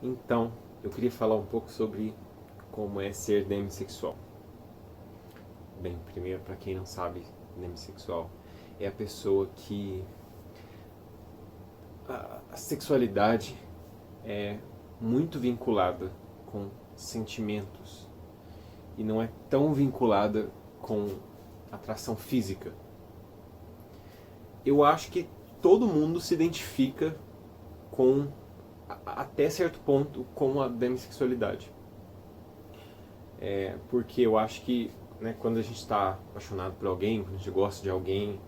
Então, eu queria falar um pouco sobre como é ser demissexual. Bem, primeiro, para quem não sabe, demissexual é a pessoa que a sexualidade é muito vinculada com sentimentos e não é tão vinculada com atração física. Eu acho que todo mundo se identifica com, até certo ponto, com a demissexualidade. Porque eu acho que, né, quando a gente está apaixonado por alguém, quando a gente gosta de alguém,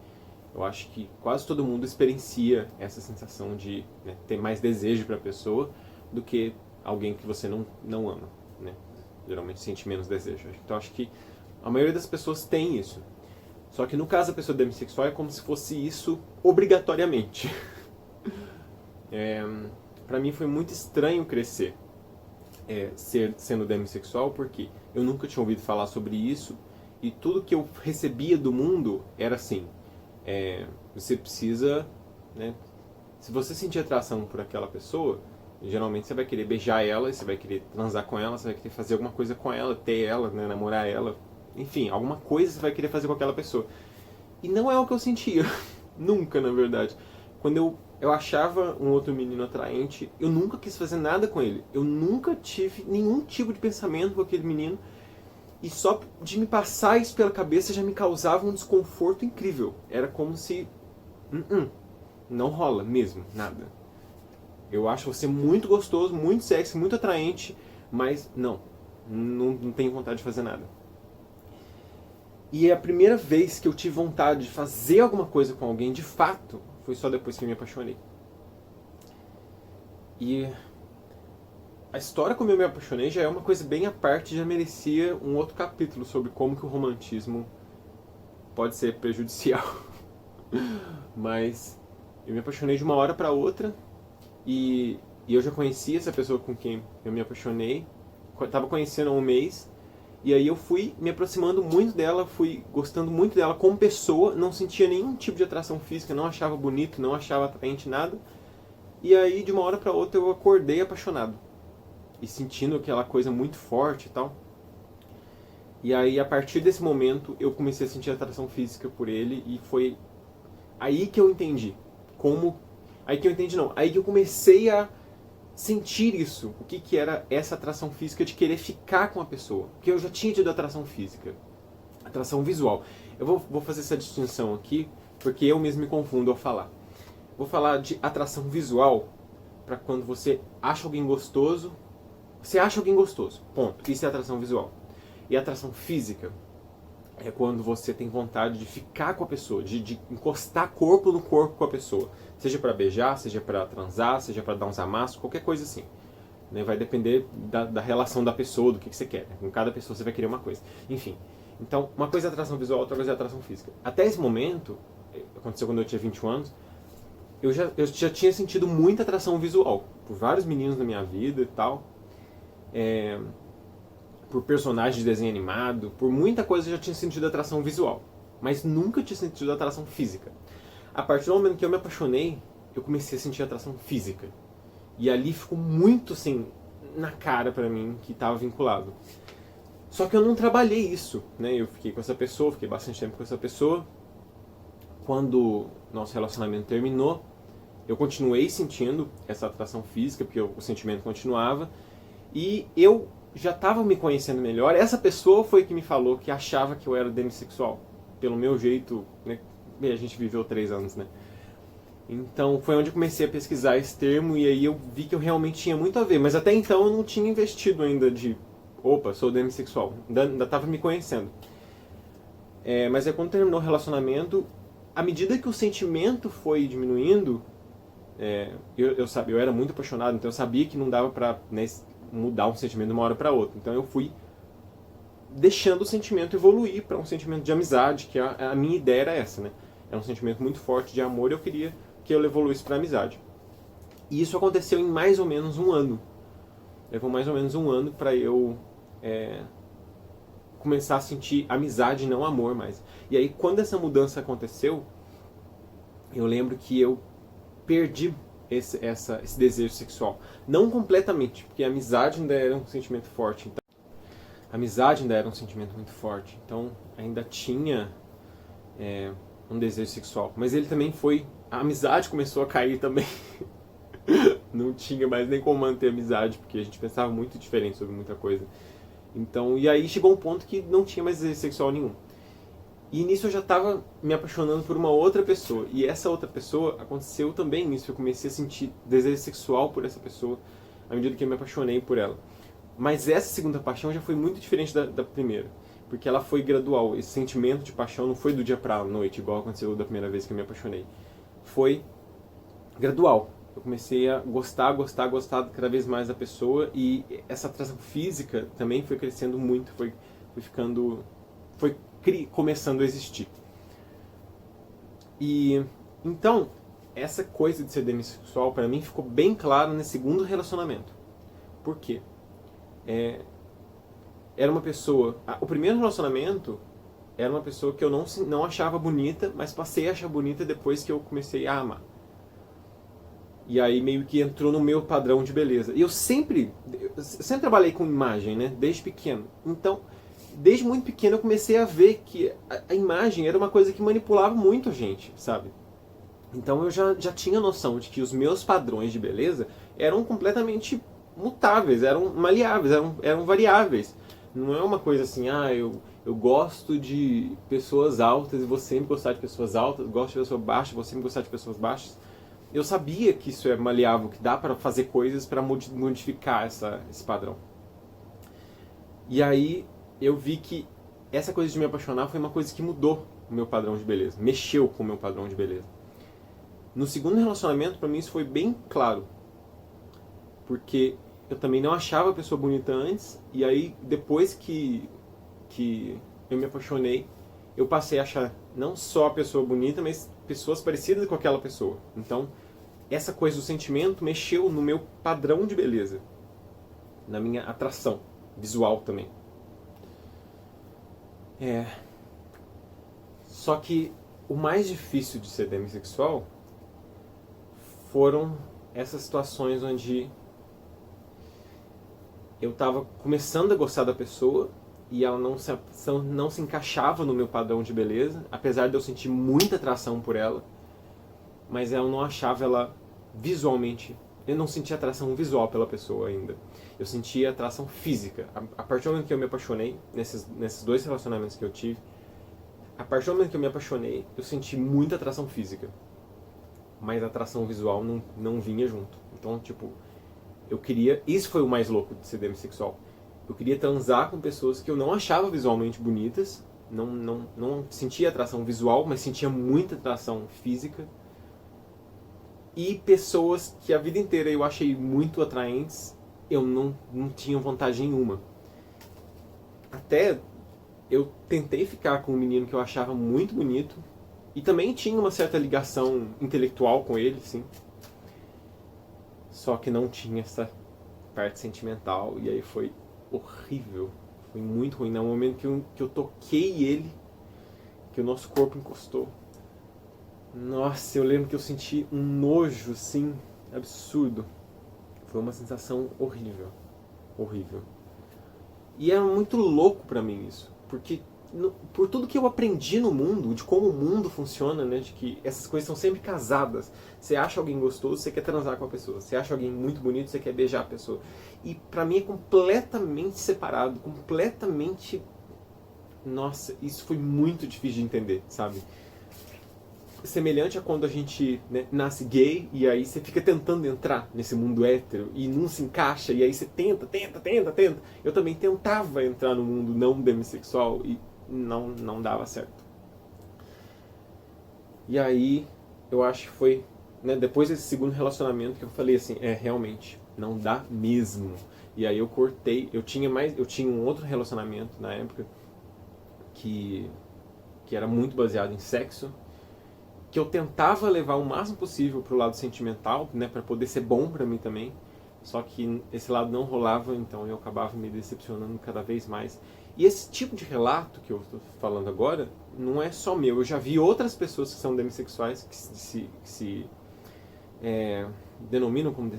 eu acho que quase todo mundo experiencia essa sensação de, né, ter mais desejo para a pessoa do que alguém que você não ama, né? Geralmente sente menos desejo. Então acho que a maioria das pessoas tem isso. Só que no caso da pessoa demissexual é como se fosse isso obrigatoriamente. Para mim foi muito estranho crescer sendo demissexual, porque eu nunca tinha ouvido falar sobre isso e tudo que eu recebia do mundo era assim: você precisa, né, se você sentir atração por aquela pessoa, geralmente você vai querer beijar ela, você vai querer transar com ela, você vai querer fazer alguma coisa com ela, ter ela, né, namorar ela, enfim, alguma coisa você vai querer fazer com aquela pessoa. E não é o que eu sentia, nunca, na verdade. Quando eu achava um outro menino atraente, eu nunca quis fazer nada com ele. Eu nunca tive nenhum tipo de pensamento com aquele menino. E só de me passar isso pela cabeça já me causava um desconforto incrível. Era como se... não rola mesmo, nada. Eu acho você muito gostoso, muito sexy, muito atraente, mas não tenho vontade de fazer nada. E a primeira vez que eu tive vontade de fazer alguma coisa com alguém, de fato, foi só depois que eu me apaixonei. E a história como eu me apaixonei já é uma coisa bem à parte, já merecia um outro capítulo sobre como que o romantismo pode ser prejudicial. Mas eu me apaixonei de uma hora para outra e eu já conhecia essa pessoa com quem eu me apaixonei. Estava conhecendo há um mês. E aí eu fui me aproximando muito dela, fui gostando muito dela como pessoa, não sentia nenhum tipo de atração física, não achava bonito, não achava atraente nada. E aí de uma hora para outra eu acordei apaixonado. E sentindo aquela coisa muito forte e tal. E aí a partir desse momento eu comecei a sentir atração física por ele e foi aí que eu entendi como... Aí que eu entendi não, aí que eu comecei a sentir isso, o que era essa atração física de querer ficar com a pessoa. Porque eu já tinha tido atração física, atração visual. Eu vou fazer essa distinção aqui, porque eu mesmo me confundo ao falar. Vou falar de atração visual para quando você acha alguém gostoso, você acha alguém gostoso, ponto. Isso é atração visual. E atração física é quando você tem vontade de ficar com a pessoa, de encostar corpo no corpo com a pessoa. Seja para beijar, seja para transar, seja para dar uns amassos, qualquer coisa assim. Né? Vai depender da relação da pessoa, do que você quer. Né? Com cada pessoa você vai querer uma coisa. Enfim, então uma coisa é atração visual, outra coisa é atração física. Até esse momento, aconteceu quando eu tinha 21 anos, eu já tinha sentido muita atração visual. Por vários meninos na minha vida e tal. Por personagens de desenho animado, por muita coisa eu já tinha sentido atração visual. Mas nunca tinha sentido atração física. A partir do momento que eu me apaixonei, eu comecei a sentir atração física. E ali ficou muito assim, na cara pra mim, que estava vinculado. Só que eu não trabalhei isso, né? Eu fiquei com essa pessoa, fiquei bastante tempo com essa pessoa. Quando nosso relacionamento terminou, eu continuei sentindo essa atração física, porque o sentimento continuava. E eu já estava me conhecendo melhor. Essa pessoa foi que me falou que achava que eu era demissexual. Pelo meu jeito, né? Bem, a gente viveu 3 anos, né? Então foi onde eu comecei a pesquisar esse termo e aí eu vi que eu realmente tinha muito a ver. Mas até então eu não tinha investido ainda de... Opa, sou demissexual. Ainda estava me conhecendo. Mas aí quando terminou o relacionamento, à medida que o sentimento foi diminuindo, eu era muito apaixonado, então eu sabia que não dava pra, né, mudar um sentimento de uma hora para outra. Então eu fui deixando o sentimento evoluir para um sentimento de amizade, que a minha ideia era essa, né? Era um sentimento muito forte de amor e eu queria que ele evoluísse para amizade. E isso aconteceu em mais ou menos um ano. Levou mais ou menos um ano para eu começar a sentir amizade e não amor mais. E aí quando essa mudança aconteceu, eu lembro que eu perdi esse desejo sexual. Não completamente, porque a amizade ainda era um sentimento forte. Então, a amizade ainda era um sentimento muito forte. Então, ainda tinha um desejo sexual. Mas ele também foi... A amizade começou a cair também. Não tinha mais nem como manter a amizade, porque a gente pensava muito diferente sobre muita coisa. Então, e aí chegou um ponto que não tinha mais desejo sexual nenhum. E nisso eu já estava me apaixonando por uma outra pessoa. E essa outra pessoa aconteceu também nisso. Eu comecei a sentir desejo sexual por essa pessoa à medida que eu me apaixonei por ela. Mas essa segunda paixão já foi muito diferente da primeira. Porque ela foi gradual. Esse sentimento de paixão não foi do dia pra noite, igual aconteceu da primeira vez que eu me apaixonei. Foi gradual. Eu comecei a gostar cada vez mais da pessoa. E essa atração física também foi crescendo muito. Foi começando a existir. E então, essa coisa de ser demissexual para mim ficou bem claro nesse segundo relacionamento. Por quê? Era uma pessoa... O primeiro relacionamento era uma pessoa que eu não achava bonita, mas passei a achar bonita depois que eu comecei a amar. E aí meio que entrou no meu padrão de beleza. E eu sempre trabalhei com imagem, né? Desde pequeno. Então, desde muito pequeno eu comecei a ver que a imagem era uma coisa que manipulava muito a gente, sabe? Então eu já tinha noção de que os meus padrões de beleza eram completamente mutáveis, eram maleáveis, eram variáveis. Não é uma coisa assim, eu gosto de pessoas altas e vou sempre gostar de pessoas altas, gosto de pessoas baixas, vou sempre gostar de pessoas baixas. Eu sabia que isso é maleável, que dá para fazer coisas para modificar esse padrão. E aí eu vi que essa coisa de me apaixonar foi uma coisa que mudou o meu padrão de beleza, mexeu com o meu padrão de beleza. No segundo relacionamento, pra mim isso foi bem claro, porque eu também não achava a pessoa bonita antes, e aí depois que eu me apaixonei, eu passei a achar não só a pessoa bonita, mas pessoas parecidas com aquela pessoa. Então, essa coisa do sentimento mexeu no meu padrão de beleza, na minha atração visual também. Só que o mais difícil de ser demissexual foram essas situações onde eu estava começando a gostar da pessoa e ela não se encaixava no meu padrão de beleza, apesar de eu sentir muita atração por ela, mas eu não achava ela visualmente, eu não sentia atração visual pela pessoa ainda. Eu sentia atração física. A partir do momento que eu me apaixonei, nesses dois relacionamentos que eu tive, a partir do momento que eu me apaixonei, eu senti muita atração física. Mas a atração visual não vinha junto. Então, tipo, eu queria... Isso foi o mais louco de ser demissexual. Eu queria transar com pessoas que eu não achava visualmente bonitas, não sentia atração visual, mas sentia muita atração física. E pessoas que a vida inteira eu achei muito atraentes, eu não tinha vontade nenhuma. Até eu tentei ficar com um menino que eu achava muito bonito, e também tinha uma certa ligação intelectual com ele, sim. Só que não tinha essa parte sentimental, e aí foi horrível. Foi muito ruim. No momento que eu toquei ele, que o nosso corpo encostou, nossa, eu lembro que eu senti um nojo, assim, absurdo. Foi uma sensação horrível. Horrível. E era muito louco pra mim isso. Porque por tudo que eu aprendi no mundo, de como o mundo funciona, né, de que essas coisas são sempre casadas. Você acha alguém gostoso, você quer transar com a pessoa. Você acha alguém muito bonito, você quer beijar a pessoa. E pra mim é completamente separado, completamente... Nossa, isso foi muito difícil de entender, sabe? Semelhante a quando a gente, né, nasce gay e aí você fica tentando entrar nesse mundo hétero e não se encaixa e aí você tenta. Eu também tentava entrar no mundo não demissexual e não dava certo. E aí eu acho que foi, né, depois desse segundo relacionamento que eu falei assim, realmente, não dá mesmo. E aí eu cortei, eu tinha um outro relacionamento na época que era muito baseado em sexo, que eu tentava levar o máximo possível pro lado sentimental, né, para poder ser bom para mim também. Só que esse lado não rolava, então eu acabava me decepcionando cada vez mais. E esse tipo de relato que eu estou falando agora não é só meu. Eu já vi outras pessoas que são demissexuais que denominam como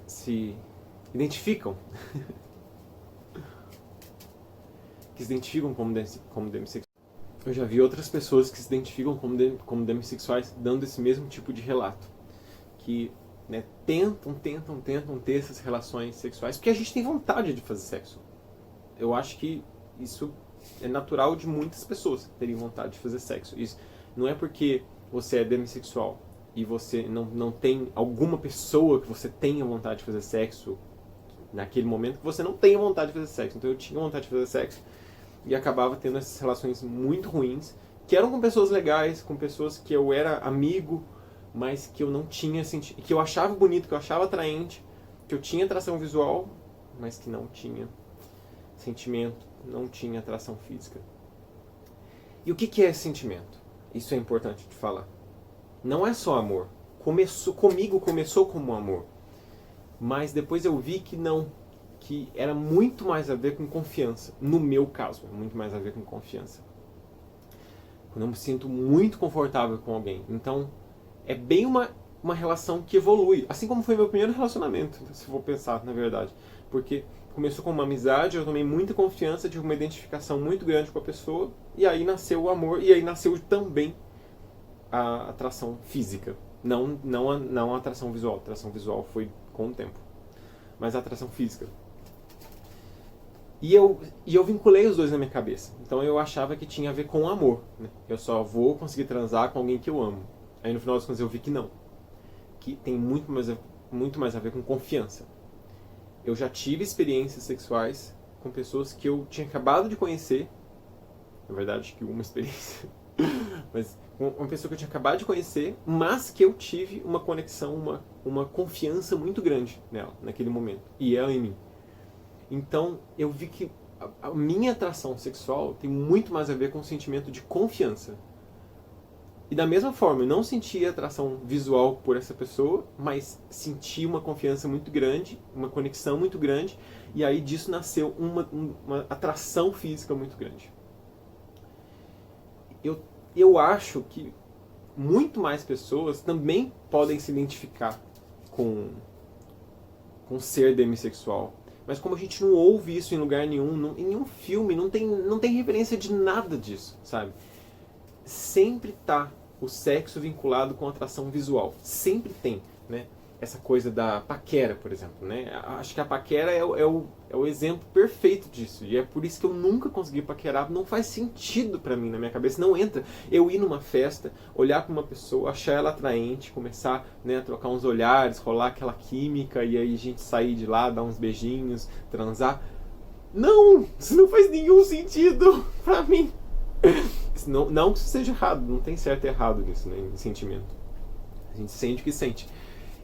se identificam que se identificam como demissexuais. Eu já vi outras pessoas que se identificam como demissexuais dando esse mesmo tipo de relato, que, né, tentam ter essas relações sexuais porque a gente tem vontade de fazer sexo. Eu acho que isso é natural de muitas pessoas terem vontade de fazer sexo. Isso não é porque você é demissexual e você não tem alguma pessoa que você tenha vontade de fazer sexo naquele momento que você não tenha vontade de fazer sexo. Então eu tinha vontade de fazer sexo e acabava tendo essas relações muito ruins, que eram com pessoas legais, com pessoas que eu era amigo, mas que eu não tinha sentido, que eu achava bonito, que eu achava atraente, que eu tinha atração visual, mas que não tinha sentimento, não tinha atração física. E o que é esse sentimento? Isso é importante de falar. Não é só amor. Começou como amor. Mas depois eu vi que não. Que era muito mais a ver com confiança. No meu caso, é muito mais a ver com confiança. Quando eu me sinto muito confortável com alguém. Então, é bem uma relação que evolui. Assim como foi meu primeiro relacionamento, se for pensar, na verdade. Porque começou com uma amizade, eu tomei muita confiança, tive uma identificação muito grande com a pessoa, e aí nasceu o amor, e aí nasceu também a atração física. Não a atração visual. A atração visual foi com o tempo. Mas a atração física. E eu vinculei os dois na minha cabeça. Então eu achava que tinha a ver com amor. Né? Eu só vou conseguir transar com alguém que eu amo. Aí no final das contas eu vi que não. Que tem muito mais a ver com confiança. Eu já tive experiências sexuais com pessoas que eu tinha acabado de conhecer. Na verdade, acho que uma experiência. Mas uma pessoa que eu tinha acabado de conhecer, mas que eu tive uma conexão, uma confiança muito grande nela, naquele momento. E ela em mim. Então, eu vi que a minha atração sexual tem muito mais a ver com o sentimento de confiança. E da mesma forma, eu não sentia atração visual por essa pessoa, mas senti uma confiança muito grande, uma conexão muito grande, e aí disso nasceu uma atração física muito grande. Eu acho que muito mais pessoas também podem se identificar com ser demissexual. Mas como a gente não ouve isso em lugar nenhum, em nenhum filme, não tem referência de nada disso, sabe? Sempre tá o sexo vinculado com atração visual. Sempre tem, né? Essa coisa da paquera, por exemplo, né? Acho que a paquera é o exemplo perfeito disso. E é por isso que eu nunca consegui paquerar. Não faz sentido pra mim na minha cabeça. Não entra. Eu ir numa festa, olhar pra uma pessoa, achar ela atraente, começar, né, a trocar uns olhares, rolar aquela química e aí a gente sair de lá, dar uns beijinhos, transar. Não! Isso não faz nenhum sentido pra mim. Não que isso seja errado. Não tem certo e errado nisso, né, em sentimento. A gente sente o que sente.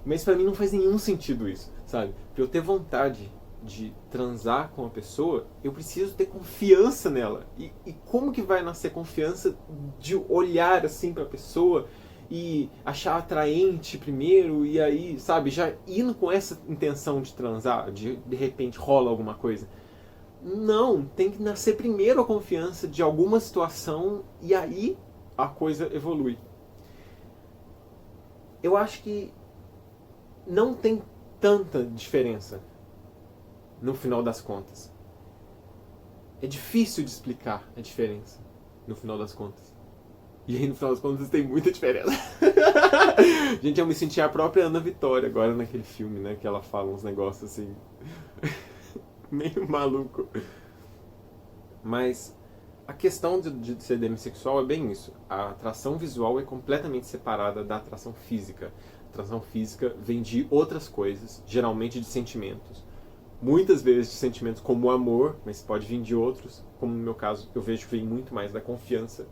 Mas pra mim não faz nenhum sentido isso, sabe? Pra eu ter vontade de transar com a pessoa, eu preciso ter confiança nela. E como que vai nascer confiança de olhar assim pra pessoa e achar atraente primeiro e aí, sabe, já indo com essa intenção de transar, de repente rola alguma coisa? Não, tem que nascer primeiro a confiança de alguma situação e aí a coisa evolui. Eu acho que não tem tanta diferença no final das contas. É difícil de explicar a diferença no final das contas. E aí no final das contas tem muita diferença. Gente, eu me senti a própria Ana Vitória agora naquele filme, né? Que ela fala uns negócios assim meio maluco. Mas a questão de ser demissexual é bem isso. A atração visual é completamente separada da atração física. A atração física vem de outras coisas, geralmente de sentimentos. Muitas vezes de sentimentos como o amor, mas pode vir de outros. Como no meu caso, eu vejo que vem muito mais da confiança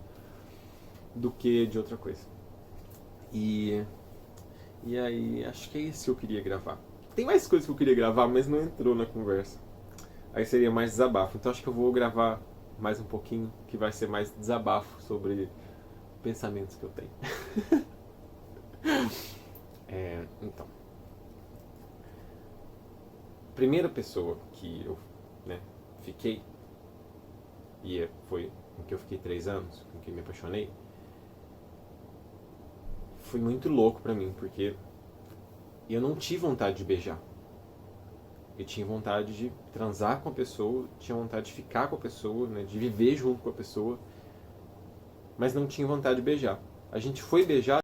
do que de outra coisa. E aí, acho que é isso que eu queria gravar. Tem mais coisas que eu queria gravar, mas não entrou na conversa. Aí seria mais desabafo. Então acho que eu vou gravar mais um pouquinho, que vai ser mais desabafo sobre pensamentos que eu tenho. Então, primeira pessoa que eu, né, fiquei, e foi com que eu fiquei 3 anos, com quem me apaixonei, foi muito louco pra mim, porque E eu não tive vontade de beijar. Eu tinha vontade de transar com a pessoa, tinha vontade de ficar com a pessoa, né, de viver junto com a pessoa, mas não tinha vontade de beijar. A gente foi beijar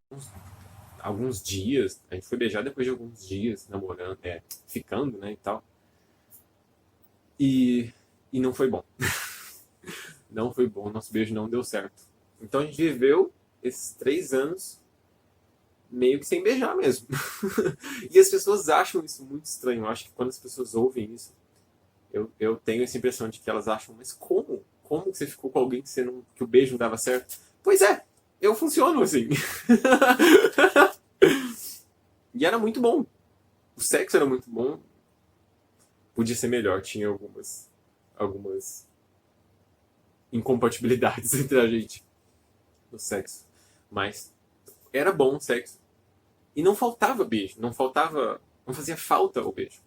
alguns dias, a gente foi beijar depois de alguns dias, namorando, ficando, né, e tal. E não foi bom. Não foi bom, nosso beijo não deu certo. Então a gente viveu esses 3 anos meio que sem beijar mesmo. E as pessoas acham isso muito estranho. Eu acho que quando as pessoas ouvem isso, eu tenho essa impressão de que elas acham, mas como? Como que você ficou com alguém que o beijo não dava certo? Pois é, eu funciono assim. E era muito bom. O sexo era muito bom. Podia ser melhor, tinha algumas incompatibilidades entre a gente no sexo. Mas era bom o sexo. E não faltava beijo, não fazia falta o beijo.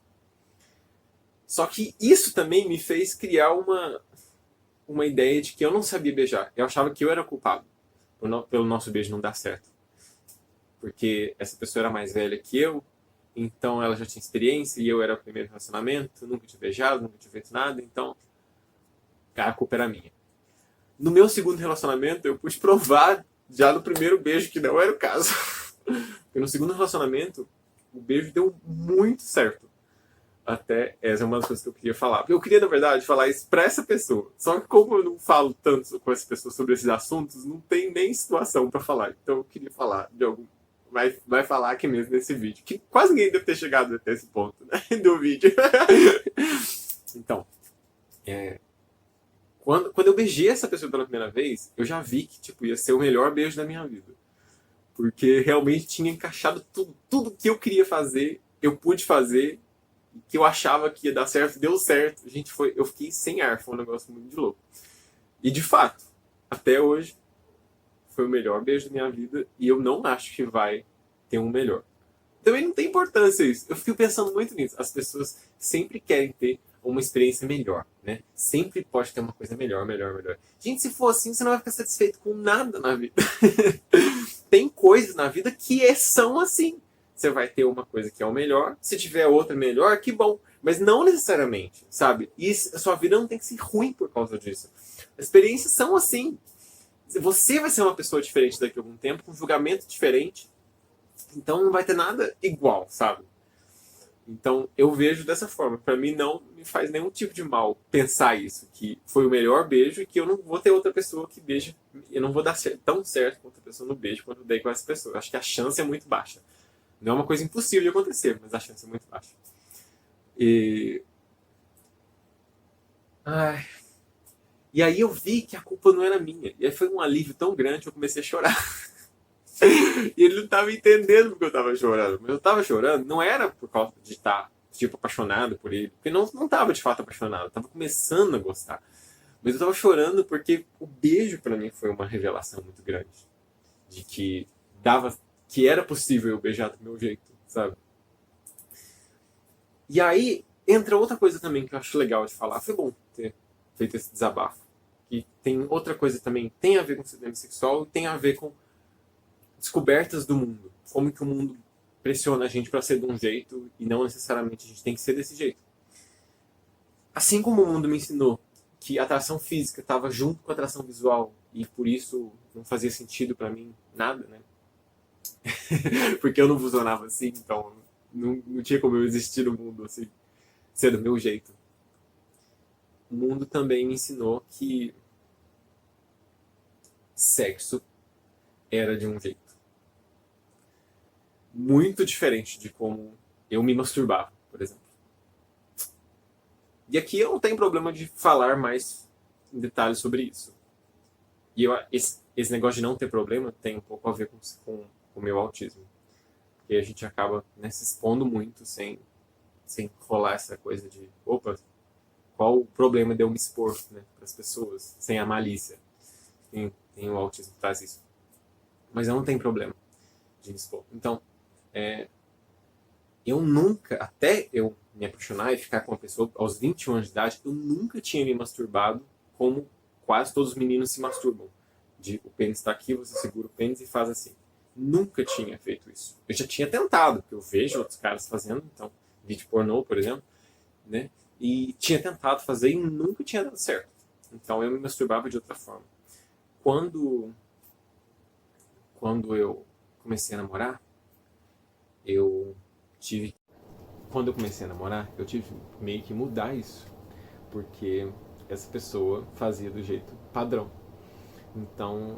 Só que isso também me fez criar uma ideia de que eu não sabia beijar. Eu achava que eu era culpado pelo nosso beijo não dar certo. Porque essa pessoa era mais velha que eu, então ela já tinha experiência e eu era o primeiro relacionamento, nunca tinha beijado, nunca tinha feito nada, então a culpa era minha. No meu segundo relacionamento, eu pude provar já no primeiro beijo que não era o caso. Porque no segundo relacionamento, o beijo deu muito certo. Até essa é uma das coisas que eu queria falar. Eu queria, na verdade, falar isso pra essa pessoa. Só que como eu não falo tanto com essa pessoa sobre esses assuntos, não tem nem situação pra falar. Então eu queria falar de algum... Vai falar aqui mesmo nesse vídeo. Que quase ninguém deve ter chegado até esse ponto, né? Do vídeo. Então, quando eu beijei essa pessoa pela primeira vez, eu já vi que tipo, ia ser o melhor beijo da minha vida. Porque realmente tinha encaixado tudo que eu queria fazer, eu pude fazer, que eu achava que ia dar certo, deu certo. Eu fiquei sem ar, foi um negócio muito de louco. E de fato, até hoje, foi o melhor beijo da minha vida e eu não acho que vai ter um melhor. Também não tem importância isso. Eu fico pensando muito nisso. As pessoas sempre querem ter uma experiência melhor, né? Sempre pode ter uma coisa melhor. Gente, se for assim, você não vai ficar satisfeito com nada na vida. Tem coisas na vida que são assim. Você vai ter uma coisa que é o melhor, se tiver outra melhor, que bom. Mas não necessariamente, sabe? E a sua vida não tem que ser ruim por causa disso. As experiências são assim. Você vai ser uma pessoa diferente daqui a algum tempo, com um julgamento diferente. Então não vai ter nada igual, sabe? Então eu vejo dessa forma. Pra mim não me faz nenhum tipo de mal pensar isso, que foi o melhor beijo e que eu não vou ter outra pessoa que beija. Eu não vou dar tão certo com outra pessoa no beijo quanto eu dei com essa pessoa. Eu acho que a chance é muito baixa. Não é uma coisa impossível de acontecer, mas a chance é muito baixa. E aí eu vi que a culpa não era minha. E aí foi um alívio tão grande que eu comecei a chorar. E ele não estava entendendo porque eu estava chorando. Mas eu estava chorando não era por causa de estar tipo, apaixonado por ele. Porque não estava de fato apaixonado. Eu estava começando a gostar. Mas eu estava chorando porque o beijo para mim foi uma revelação muito grande. De que era possível eu beijar do meu jeito, sabe? E aí entra outra coisa também que eu acho legal de falar. Foi bom ter feito esse desabafo. E tem outra coisa também, tem a ver com cinema sexual e tem a ver com descobertas do mundo. Como que o mundo pressiona a gente para ser de um jeito e não necessariamente a gente tem que ser desse jeito. Assim como o mundo me ensinou que a atração física estava junto com a atração visual e por isso não fazia sentido para mim nada, né? Porque eu não funcionava assim, então não tinha como eu existir no mundo assim, ser do meu jeito. O mundo também me ensinou que sexo era de um jeito muito diferente de como eu me masturbava, por exemplo. E aqui eu não tenho problema de falar mais em detalhes sobre isso. E esse negócio de não ter problema tem um pouco a ver com o meu autismo. Porque a gente acaba, né, se expondo muito sem rolar essa coisa de opa, qual o problema de eu me expor, né, para as pessoas, sem a malícia. Tem o autismo que traz isso. Mas eu não tenho problema de me expor. Então, eu nunca, até eu me apaixonar e ficar com uma pessoa aos 21 anos de idade, eu nunca tinha me masturbado como quase todos os meninos se masturbam. O pênis está aqui, você segura o pênis e faz assim. nunca tinha feito isso. Eu já tinha tentado, porque eu vejo outros caras fazendo, então, vídeo pornô, por exemplo, né? E tinha tentado fazer e nunca tinha dado certo. Então eu me masturbava de outra forma. Quando, quando eu comecei a namorar, eu tive... Quando eu comecei a namorar, eu tive meio que mudar isso. Porque essa pessoa fazia do jeito padrão. Então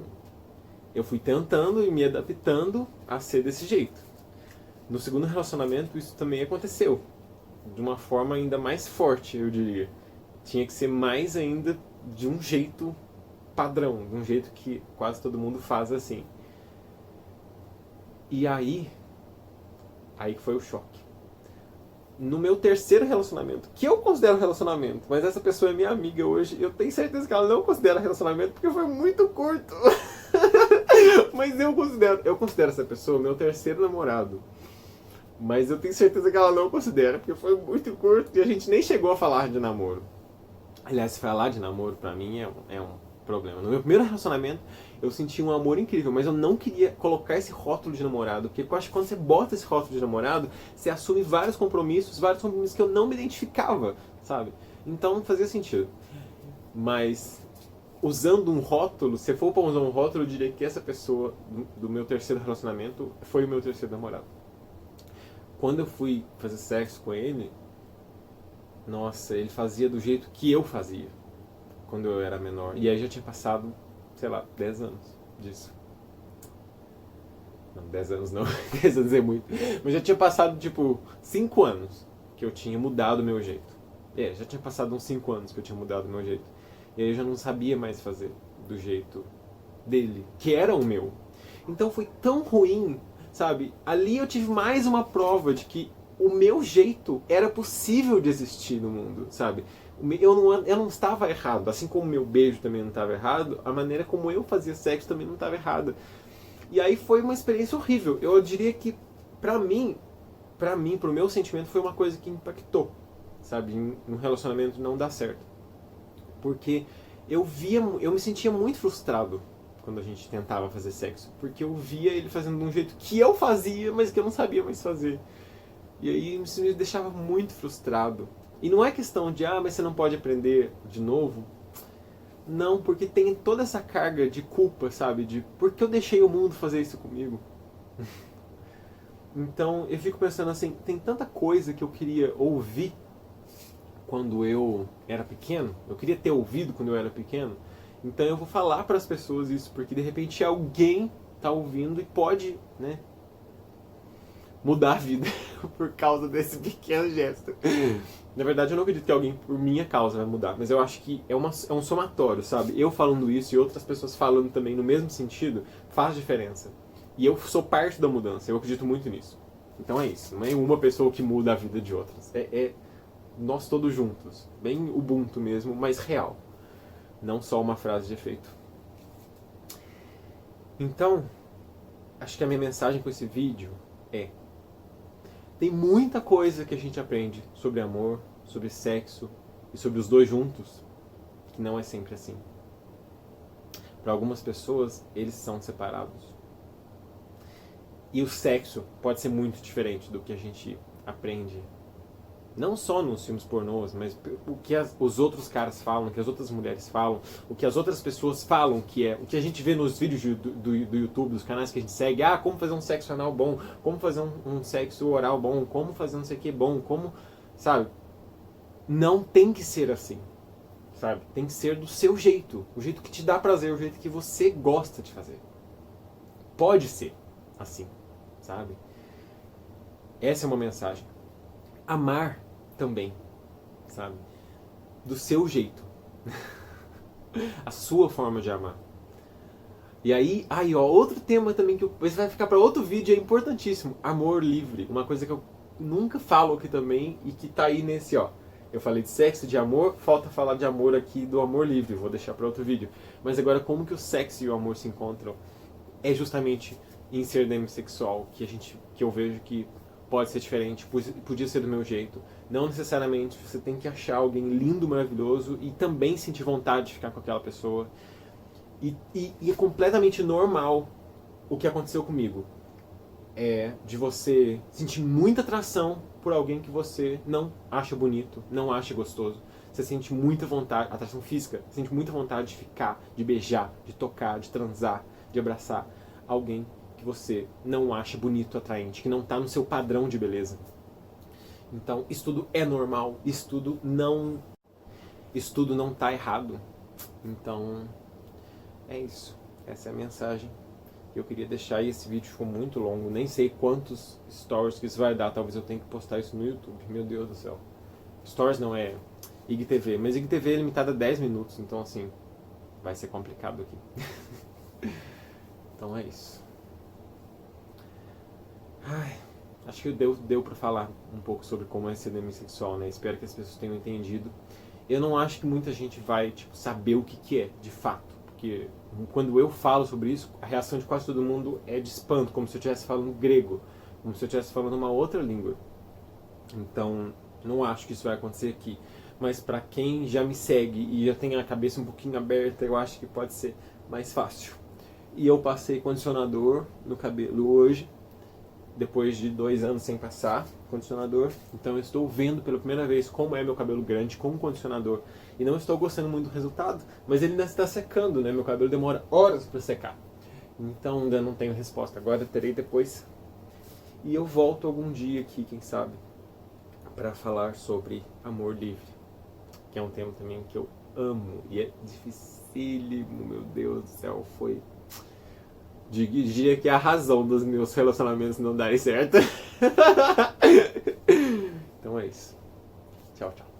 eu fui tentando e me adaptando a ser desse jeito. No segundo relacionamento isso também aconteceu. De uma forma ainda mais forte, eu diria. Tinha que ser mais ainda de um jeito padrão, de um jeito que quase todo mundo faz assim. E aí que foi o choque. No meu terceiro relacionamento, que eu considero relacionamento, mas essa pessoa é minha amiga hoje, eu tenho certeza que ela não considera relacionamento porque foi muito curto. Mas eu considero essa pessoa meu terceiro namorado. Mas eu tenho certeza que ela não considera, porque foi muito curto e a gente nem chegou a falar de namoro. Aliás, falar de namoro pra mim é um problema. No meu primeiro relacionamento, eu senti um amor incrível, mas eu não queria colocar esse rótulo de namorado, porque eu acho que quando você bota esse rótulo de namorado, você assume vários compromissos que eu não me identificava, sabe? Então não fazia sentido. Mas usando um rótulo, se for pra usar um rótulo, eu diria que essa pessoa do meu terceiro relacionamento foi o meu terceiro namorado. Quando eu fui fazer sexo com ele, nossa, ele fazia do jeito que eu fazia quando eu era menor. E aí já tinha passado, sei lá, 10 anos disso. Não, 10 anos não, 10 anos é muito. Mas já tinha passado, tipo, 5 anos que eu tinha mudado o meu jeito. Já tinha passado uns 5 anos que eu tinha mudado o meu jeito. E aí eu já não sabia mais fazer do jeito dele, que era o meu. Então foi tão ruim, sabe? Ali eu tive mais uma prova de que o meu jeito era possível de existir no mundo, sabe? Eu não estava errado, assim como o meu beijo também não estava errado, a maneira como eu fazia sexo também não estava errada. E aí foi uma experiência horrível. Eu diria que pra mim, pro meu sentimento, foi uma coisa que impactou, sabe? Um relacionamento não dar certo. Porque eu me sentia muito frustrado quando a gente tentava fazer sexo, porque eu via ele fazendo de um jeito que eu fazia, mas que eu não sabia mais fazer. E aí isso me deixava muito frustrado. E não é questão de, mas você não pode aprender de novo. Não, porque tem toda essa carga de culpa, sabe? De por que eu deixei o mundo fazer isso comigo? Então eu fico pensando assim, tem tanta coisa que eu queria ouvir quando eu era pequeno. Eu queria ter ouvido quando eu era pequeno. Então eu vou falar para as pessoas isso, porque de repente alguém tá ouvindo e pode, né, mudar a vida por causa desse pequeno gesto. Na verdade, eu não acredito que alguém por minha causa vai mudar, mas eu acho que é um somatório, sabe? Eu falando isso e outras pessoas falando também no mesmo sentido faz diferença. E eu sou parte da mudança, eu acredito muito nisso. Então é isso, não é uma pessoa que muda a vida de outras. É nós todos juntos, bem Ubuntu mesmo, mas real. Não só uma frase de efeito. Então, acho que a minha mensagem com esse vídeo é: tem muita coisa que a gente aprende sobre amor, sobre sexo e sobre os dois juntos, que não é sempre assim. Para algumas pessoas, eles são separados. E o sexo pode ser muito diferente do que a gente aprende, não só nos filmes pornôs, mas o que os outros caras falam, o que as outras mulheres falam, o que as outras pessoas falam, que é o que a gente vê nos vídeos do YouTube, dos canais que a gente segue. Como fazer um sexo anal bom, como fazer um sexo oral bom, como fazer não sei o que bom, como, sabe? Não tem que ser assim, sabe? Tem que ser do seu jeito, o jeito que te dá prazer, o jeito que você gosta de fazer. Pode ser assim, sabe? Essa é uma mensagem. Amar também, sabe? Do seu jeito. A sua forma de amar. E aí, outro tema também que esse vai ficar para outro vídeo, é importantíssimo. Amor livre. Uma coisa que eu nunca falo aqui também e que tá aí nesse, Eu falei de sexo, de amor, falta falar de amor aqui, do amor livre. Vou deixar para outro vídeo. Mas agora, como que o sexo e o amor se encontram? É justamente em ser demissexual que eu vejo que pode ser diferente, podia ser do meu jeito. Não necessariamente você tem que achar alguém lindo, maravilhoso e também sentir vontade de ficar com aquela pessoa. E é completamente normal o que aconteceu comigo é de você sentir muita atração por alguém que você não acha bonito, não acha gostoso. Você sente muita vontade, atração física, você sente muita vontade de ficar, de beijar, de tocar, de transar, de abraçar alguém que você não acha bonito, atraente, que não está no seu padrão de beleza. Então, isso tudo é normal, isso tudo não está errado. Então, é isso. Essa é a mensagem que eu queria deixar. E esse vídeo ficou muito longo, nem sei quantos stories que isso vai dar. Talvez eu tenha que postar isso no YouTube. Meu Deus do céu. Stories não é IGTV, mas IGTV é limitada a 10 minutos, então assim, vai ser complicado aqui. Então é isso. Ai, acho que deu pra falar um pouco sobre como é ser demissexual, né? Espero que as pessoas tenham entendido. Eu não acho que muita gente vai saber o que é, de fato. Porque quando eu falo sobre isso, a reação de quase todo mundo é de espanto, como se eu estivesse falando grego, como se eu estivesse falando uma outra língua. Então, não acho que isso vai acontecer aqui. Mas para quem já me segue e já tem a cabeça um pouquinho aberta, eu acho que pode ser mais fácil. E eu passei condicionador no cabelo hoje, depois de 2 anos sem passar condicionador. Então eu estou vendo pela primeira vez como é meu cabelo grande com condicionador. E não estou gostando muito do resultado, mas ele ainda está secando, né? Meu cabelo demora horas para secar. Então ainda não tenho resposta. Agora terei depois. E eu volto algum dia aqui, quem sabe, para falar sobre amor livre, que é um tema também que eu amo e é dificílimo, meu Deus do céu, foi, diria que é a razão dos meus relacionamentos não darem certo. Então é isso. Tchau, tchau.